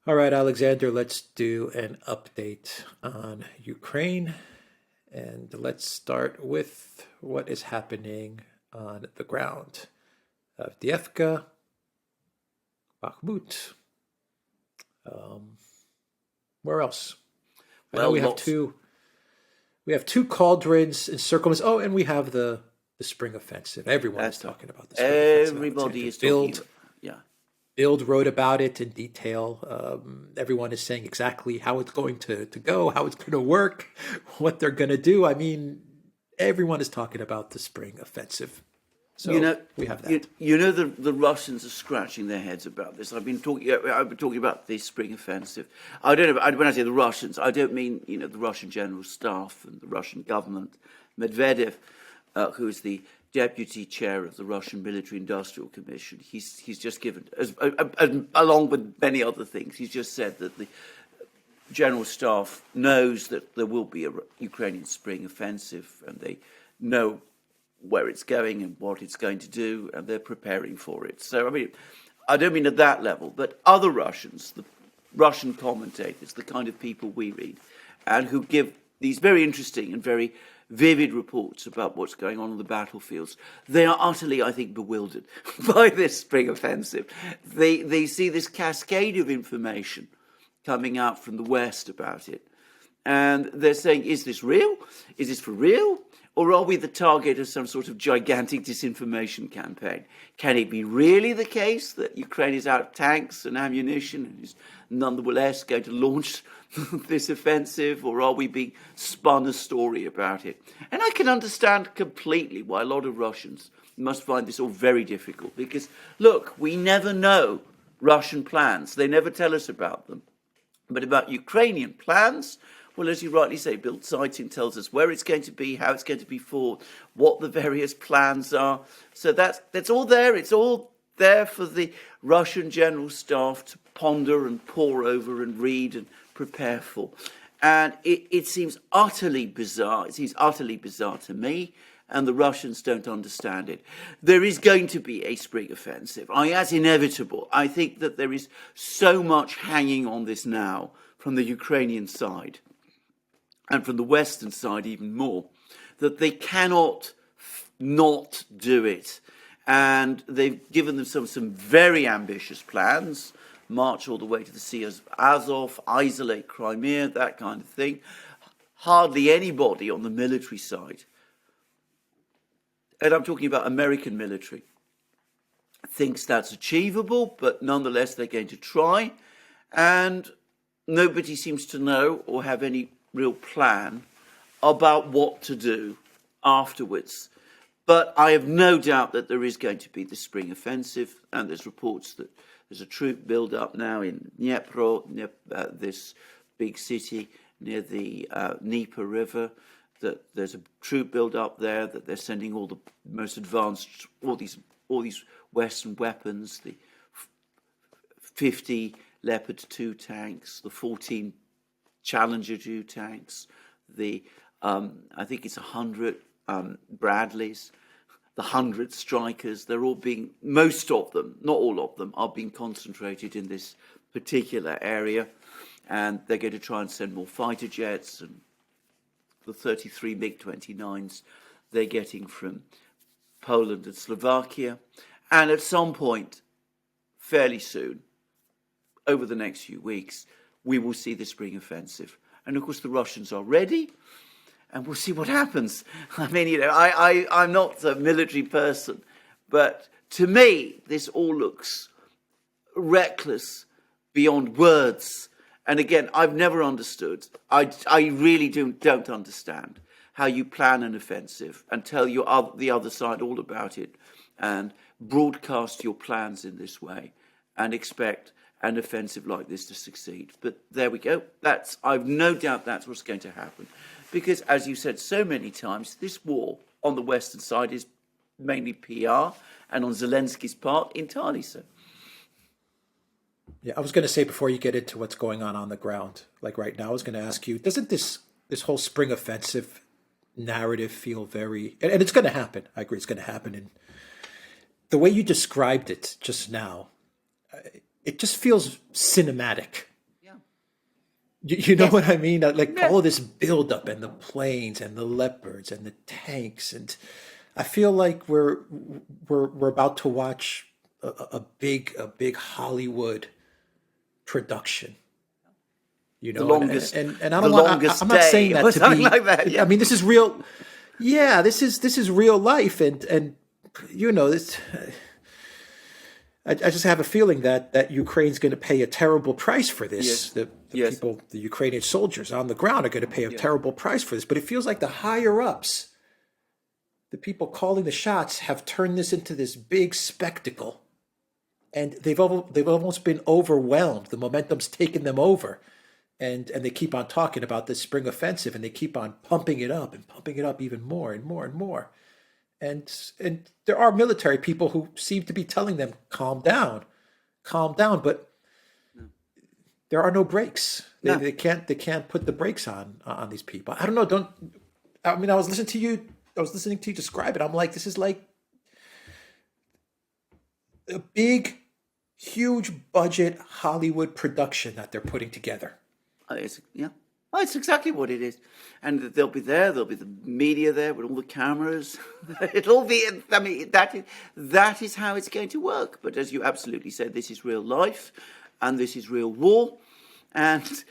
All right, Alexander, let's do an update on Ukraine. And let's start with what is happening on the ground. Avdiivka, Bakhmut. Um, where else? I know Well, lots. we have two cauldrons encircling us. Oh, and we have the spring offensive. Everyone is That's right. talking about the spring offensive, Everybody Alexander. is talking about. Yeah. Bild wrote about it in detail. Everyone is saying exactly how it's going to go, how it's going to work, what they're going to do. I mean, everyone is talking about the spring offensive. You So know, we have you, that. you know the Russians are scratching their heads about this. I've been talking about the spring offensive. I don't know. When I say the Russians, I don't mean the Russian general staff and the Russian government. Medvedev, who is the deputy chair of the Russian Military Industrial Commission, he's just given, along with many other things, he's just said that the general staff knows that there will be a Ukrainian spring offensive, and they know where it's going and what it's going to do, and they're preparing for it. So, I mean, I don't mean at that level, but other Russians, the Russian commentators, the kind of people we read, and who give these very interesting and very vivid reports about what's going on the battlefields, they are utterly, I think, bewildered by this spring offensive. They see this cascade of information coming out from the West about it. And they're saying, is this real? Is this for real? Or are we the target of some sort of gigantic disinformation campaign? Can it be really the case that Ukraine is out of tanks and ammunition and is nonetheless going to launch this offensive? Or are we being spun a story about it? And I can understand completely why a lot of Russians must find this all very difficult. Because, look, we never know Russian plans. They never tell us about them. But about Ukrainian plans, well, as you rightly say, Bild Zeitung tells us where it's going to be, how it's going to be fought, what the various plans are. So that's all there. It's all there for the Russian general staff to ponder and pore over and read and prepare for. And it seems utterly bizarre. It seems utterly bizarre to me, and the Russians don't understand it. There is going to be a spring offensive. That's inevitable. I think that there is so much hanging on this now from the Ukrainian side, and from the Western side even more, that they cannot not do it. And they've given them some very ambitious plans, march all the way to the Sea of Azov, isolate Crimea, that kind of thing. Hardly anybody on the military side, and I'm talking about American military, thinks that's achievable, but nonetheless they're going to try. And nobody seems to know or have any real plan about what to do afterwards. But I have no doubt that there is going to be the spring offensive, and there's reports that there's a troop build-up now in Dnipro, this big city near the Dnieper River, that there's a troop build-up there, that they're sending all the most advanced, all these Western weapons, the 50 Leopard 2 tanks, the 14 Challenger 2 tanks, the I think it's 100 Bradleys, the 100 Strikers. They're all being, most of them, not all of them, are being concentrated in this particular area, and they're going to try and send more fighter jets, and the 33 MiG-29s they're getting from Poland and Slovakia. And at some point, fairly soon, over the next few weeks, we will see the spring offensive. And of course, the Russians are ready, and we'll see what happens. I mean, I'm not a military person, but to me, this all looks reckless beyond words. And again, I've never understood, I really don't understand how you plan an offensive and tell the other side all about it and broadcast your plans in this way and expect an offensive like this to succeed. But there we go. I've no doubt that's what's going to happen. Because, as you said so many times, this war on the Western side is mainly PR, and on Zelensky's part, entirely so. Yeah, I was going to say before you get into what's going on the ground, like right now, I was going to ask you, doesn't this whole spring offensive narrative feel very, and it's going to happen. I agree, it's going to happen. And the way you described it just now, it just feels cinematic. You know Yes. what I mean? Like Yeah. all of this buildup and the planes and the leopards and the tanks, and I feel like we're about to watch a big Hollywood production. The And longest, I the don't want longest I'm not saying day that or to something be. like that. I Yeah. mean, this is real. Yeah, this is real life, and this. I just have a feeling that Ukraine's going to pay a terrible price for this. Yes. The Yes. people, the Ukrainian soldiers on the ground are going to pay a Yeah. terrible price for this. But it feels like the higher ups, the people calling the shots, have turned this into this big spectacle, and they've almost been overwhelmed. The momentum's taken them over, and they keep on talking about this spring offensive, and they keep on pumping it up and pumping it up even more and more and more. And there are military people who seem to be telling them, calm down, but there are no brakes. No. They can't put the brakes on these people. I don't know. I mean, I was listening to you describe it. I'm like, this is like a big, huge budget Hollywood production that they're putting together. Yeah. Oh, it's exactly what it is. And they'll be there, there'll be the media there with all the cameras. It'll be, I mean, that is how it's going to work. But as you absolutely said, this is real life and this is real war. And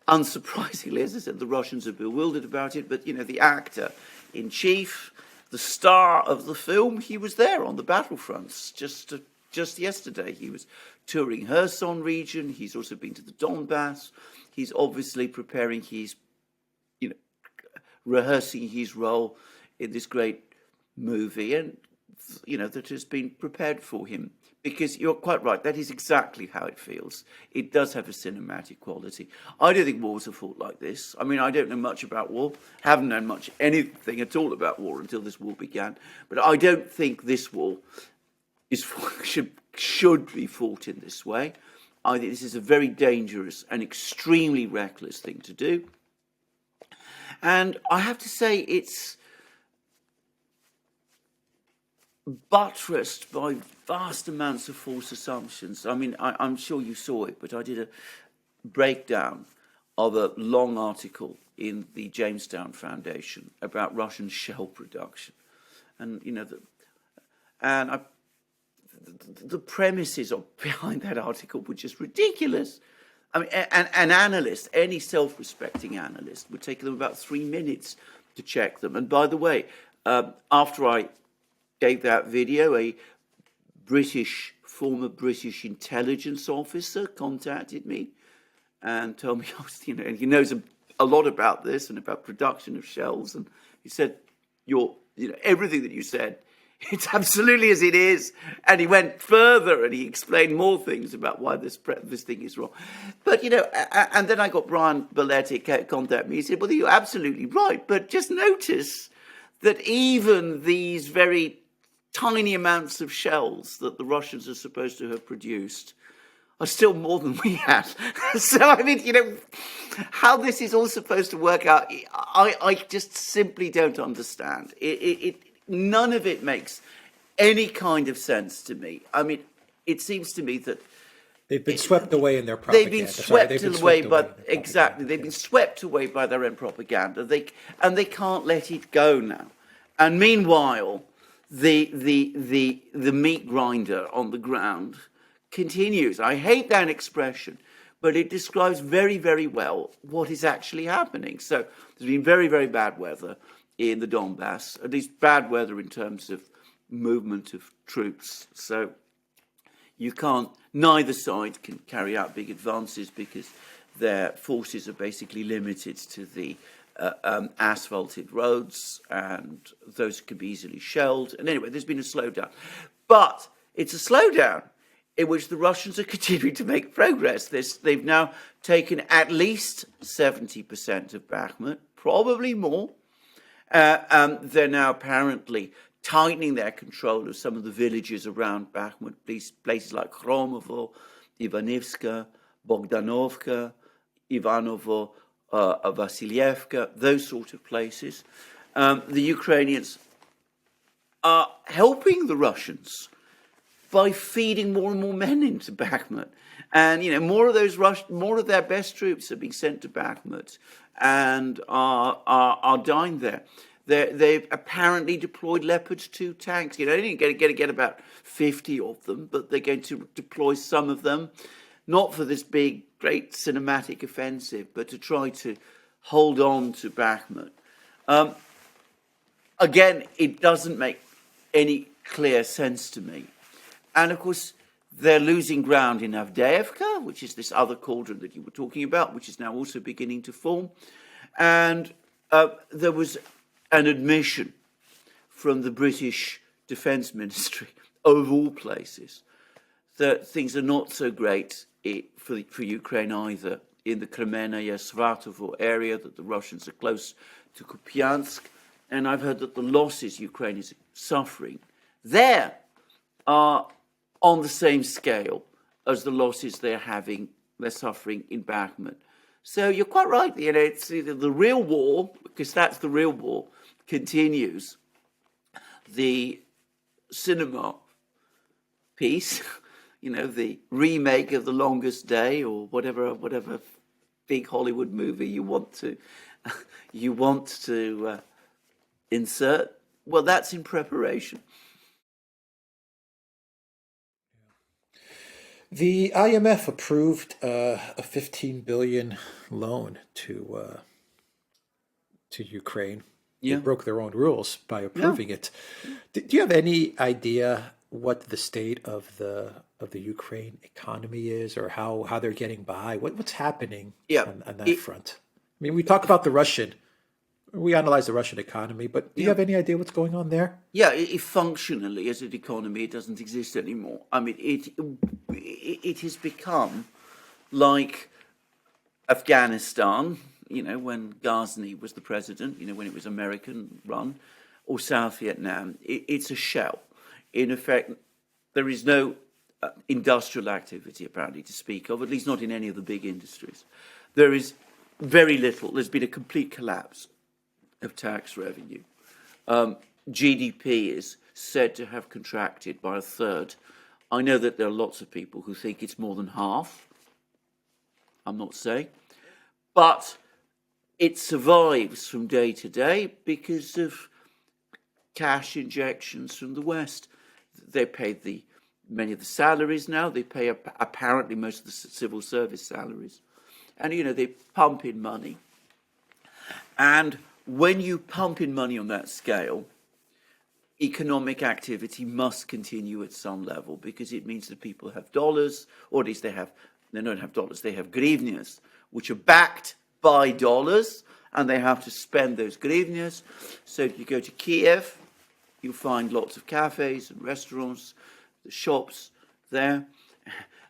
unsurprisingly, as I said, the Russians are bewildered about it. But, the actor in chief, the star of the film, he was there on the battlefronts just yesterday. He was touring Kherson region. He's also been to the Donbass. He's obviously preparing rehearsing his role in this great movie, and that has been prepared for him. Because you're quite right, that is exactly how it feels. It does have a cinematic quality. I don't think wars are fought like this. I mean, I don't know much about war. Haven't known much anything at all about war until this war began. But I don't think this war should be fought in this way. I think this is a very dangerous and extremely reckless thing to do. And I have to say it's buttressed by vast amounts of false assumptions. I mean, I'm sure you saw it, but I did a breakdown of a long article in the Jamestown Foundation about Russian shell production. And, the premises behind that article were just ridiculous. I mean, an analyst, any self-respecting analyst, would take them about 3 minutes to check them. And by the way, after I gave that video, a former British intelligence officer contacted me and told me, and he knows a lot about this and about production of shells. And he said, everything that you said, it's absolutely as it is. And he went further and he explained more things about why this thing is wrong. But, and then I got Brian Belletti contact me. He said, well, you're absolutely right. But just notice that even these very tiny amounts of shells that the Russians are supposed to have produced are still more than we had. So, I mean, how this is all supposed to work out, I just simply don't understand. None of it makes any kind of sense to me. I mean, it seems to me that they've been swept away in their propaganda. They've been swept away by their own propaganda. They can't let it go now. And meanwhile, the meat grinder on the ground continues. I hate that expression, but it describes very, very well what is actually happening. So there's been very, very bad weather in the Donbass, at least bad weather in terms of movement of troops. So neither side can carry out big advances because their forces are basically limited to the asphalted roads, and those can be easily shelled. And anyway, there's been a slowdown. But it's a slowdown in which the Russians are continuing to make progress. They've now taken at least 70% of Bakhmut, probably more. They're now apparently tightening their control of some of the villages around Bakhmut, places like Khromovo, Ivanivska, Bogdanovka, Ivanovo, Vasilyevka, those sort of places. The Ukrainians are helping the Russians by feeding more and more men into Bakhmut. And more of their best troops are being sent to Bakhmut and are dying there. They've apparently deployed Leopard 2 tanks. They didn't get about 50 of them, but they're going to deploy some of them, not for this big, great cinematic offensive, but to try to hold on to Bakhmut. Again, it doesn't make any clear sense to me. And of course, they're losing ground in Avdiivka, which is this other cauldron that you were talking about, which is now also beginning to form. And there was an admission from the British Defence Ministry, of all places, that things are not so great for Ukraine either. In the Kremenaya Svratovo area, that the Russians are close to Kupiansk, and I've heard that the losses Ukraine is suffering there are on the same scale as the losses they're suffering in Bakhmut. So you're quite right. It's either the real war, because that's the real war, continues. The cinema piece, the remake of The Longest Day or whatever big Hollywood movie you want to insert. Well, that's in preparation. The IMF approved a 15 billion loan to Ukraine. Yeah. They broke their own rules by approving it. Do you have any idea what the state of the Ukraine economy is, or how they're getting by? What's happening on that front? I mean, we talk about we analyze the Russian economy, but do you have any idea what's going on there? Yeah, functionally as an economy, it doesn't exist anymore. I mean, it has become like Afghanistan, when Ghazni was the president, when it was American run, or South Vietnam. It's a shell. In effect, there is no industrial activity apparently to speak of, at least not in any of the big industries. There is very little. There's been a complete collapse of tax revenue. GDP is said to have contracted by a third. I know that there are lots of people who think it's more than half. I'm not saying. But it survives from day to day because of cash injections from the West. They pay many of the salaries now. They pay apparently most of the civil service salaries. And, they pump in money. And when you pump in money on that scale, economic activity must continue at some level, because it means that people have dollars, or at least they don't have dollars, they have hryvnias, which are backed by dollars, and they have to spend those hryvnias. So if you go to Kiev, you'll find lots of cafes and restaurants, the shops there.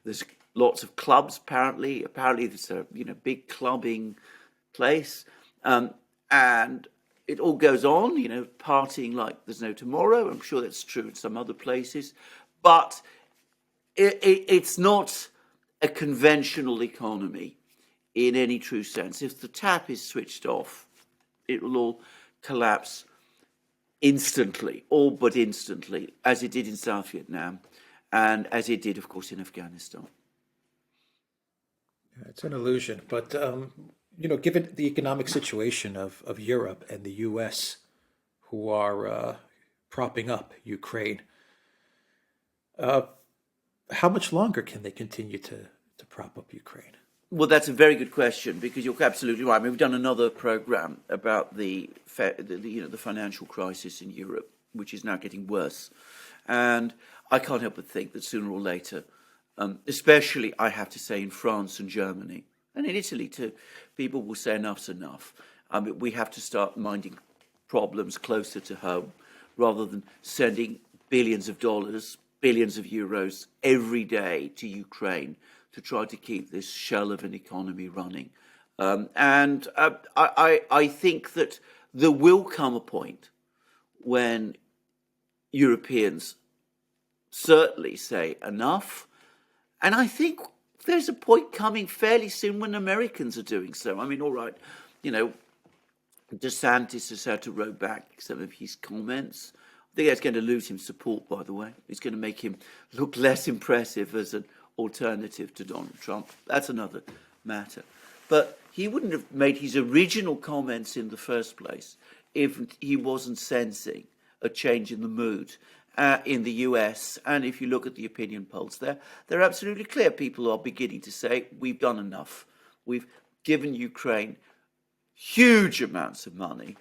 There's lots of clubs, apparently. Apparently it's a big clubbing place. And it all goes on, partying like there's no tomorrow. I'm sure that's true in some other places. But it's not a conventional economy in any true sense. If the tap is switched off, it will all collapse instantly, all but instantly, as it did in South Vietnam and as it did, of course, in Afghanistan. It's an illusion, but given the economic situation of Europe and the U.S., who are propping up Ukraine, how much longer can they continue to prop up Ukraine? Well, that's a very good question, because you're absolutely right. I mean, we've done another program about the financial crisis in Europe, which is now getting worse, and I can't help but think that sooner or later, especially I have to say in France and Germany, and in Italy too, people will say enough's enough. We have to start minding problems closer to home, rather than sending billions of dollars, billions of euros every day to Ukraine to try to keep this shell of an economy running. I think that there will come a point when Europeans certainly say enough. And I think there's a point coming fairly soon when Americans are doing so. I mean, all right, DeSantis has had to row back some of his comments. I think that's going to lose him support, by the way. It's going to make him look less impressive as an alternative to Donald Trump. That's another matter. But he wouldn't have made his original comments in the first place if he wasn't sensing a change in the mood in the US. And if you look at the opinion polls there, they're absolutely clear. People are beginning to say, we've done enough. We've given Ukraine huge amounts of money.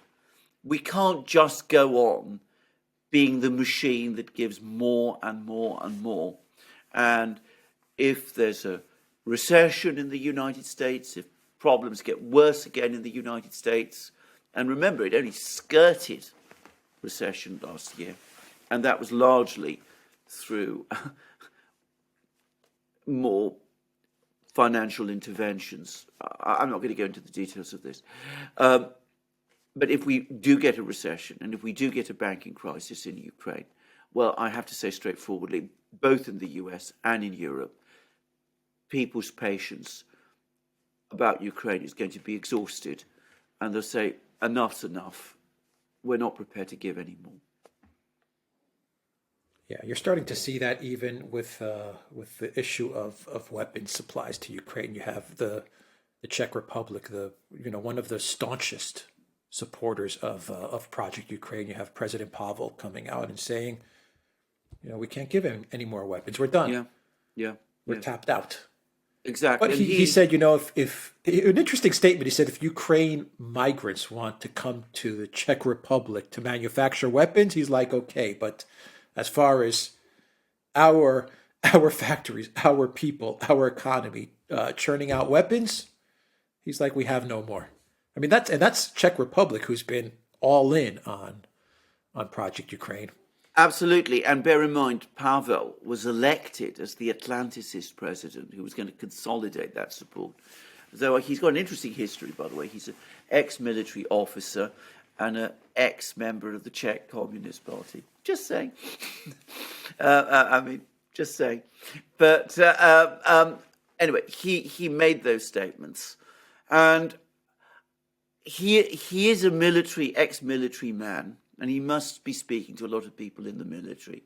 We can't just go on being the machine that gives more and more and more. And if there's a recession in the United States, if problems get worse again in the United States, and remember, it only skirted recession last year, and that was largely through more financial interventions. I'm not going to go into the details of this. But if we do get a recession and if we do get a banking crisis in Ukraine, well, I have to say straightforwardly, both in the US and in Europe, people's patience about Ukraine is going to be exhausted, and they'll say, enough's enough. We're not prepared to give any more. Yeah, you're starting to see that even with the issue of weapons supplies to Ukraine. You have the Czech Republic, one of the staunchest supporters of Project Ukraine. You have President Pavel coming out and saying, we can't give him any more weapons. We're done. We're tapped out. Exactly. But he said, if an interesting statement. He said, if Ukraine migrants want to come to the Czech Republic to manufacture weapons, he's like, okay, but as far as our factories, our people, our economy churning out weapons, he's like, we have no more. I mean, that's Czech Republic, who's been all in on Project Ukraine. Absolutely. And bear in mind, Pavel was elected as the Atlanticist president who was going to consolidate that support. So he's got an interesting history, by the way. He's an ex-military officer and an ex-member of the Czech Communist Party. Just saying. Just saying. But anyway, he made those statements. And he is a ex-military man. And he must be speaking to a lot of people in the military.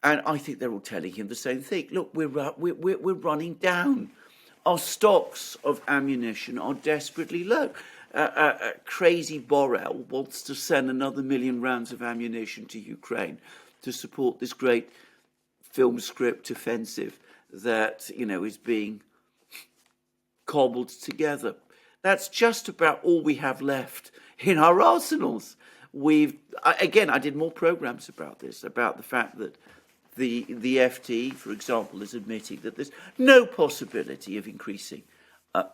And I think they're all telling him the same thing. Look, we're running down. Our stocks of ammunition are desperately low. Crazy Borrell wants to send another 1 million rounds of ammunition to Ukraine to support this great film script offensive that, is being cobbled together. That's just about all we have left in our arsenals. I did more programs about this, about the fact that the FT, for example, is admitting that there's no possibility of increasing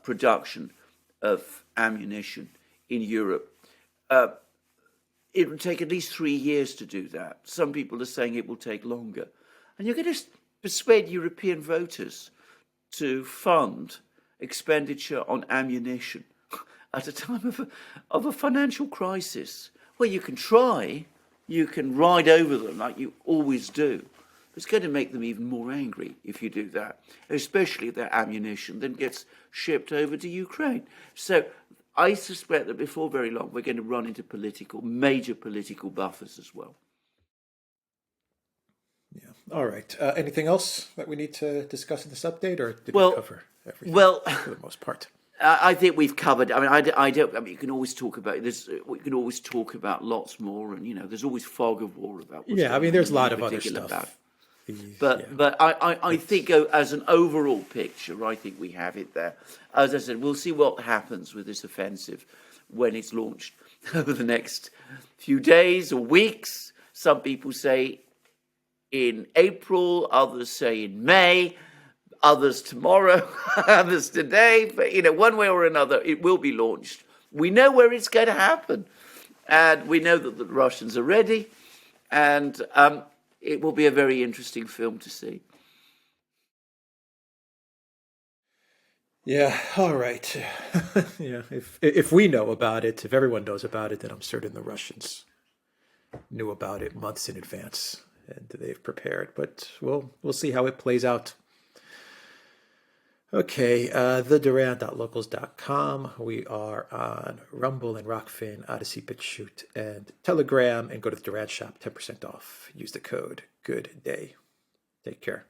production of ammunition in Europe. It will take at least 3 years to do that. Some people are saying it will take longer. And you're going to persuade European voters to fund expenditure on ammunition at a time of a financial crisis. Well, you can try, you can ride over them like you always do. It's going to make them even more angry if you do that, especially if their ammunition then gets shipped over to Ukraine. So I suspect that before very long, we're going to run into major political buffers as well. Yeah. All right. Anything else that we need to discuss in this update, or did we cover everything for the most part? I think we've covered. I don't. You can always talk about this. We can always talk about lots more, and there's always fog of war about. There's a lot of other stuff. But I think as an overall picture, I think we have it there. As I said, we'll see what happens with this offensive when it's launched over the next few days or weeks. Some people say in April, others say in May. Others tomorrow, others today, but one way or another, it will be launched. We know where it's going to happen, and we know that the Russians are ready, and it will be a very interesting film to see. Yeah, all right. Yeah, if we know about it, if everyone knows about it, then I'm certain the Russians knew about it months in advance, and they've prepared. But we'll see how it plays out. Okay, the Duran.locals.com. We are on Rumble and Rockfin, Odyssey, BitChute, and Telegram. And go to the Duran shop, 10% off. Use the code GOODDAY. Take care.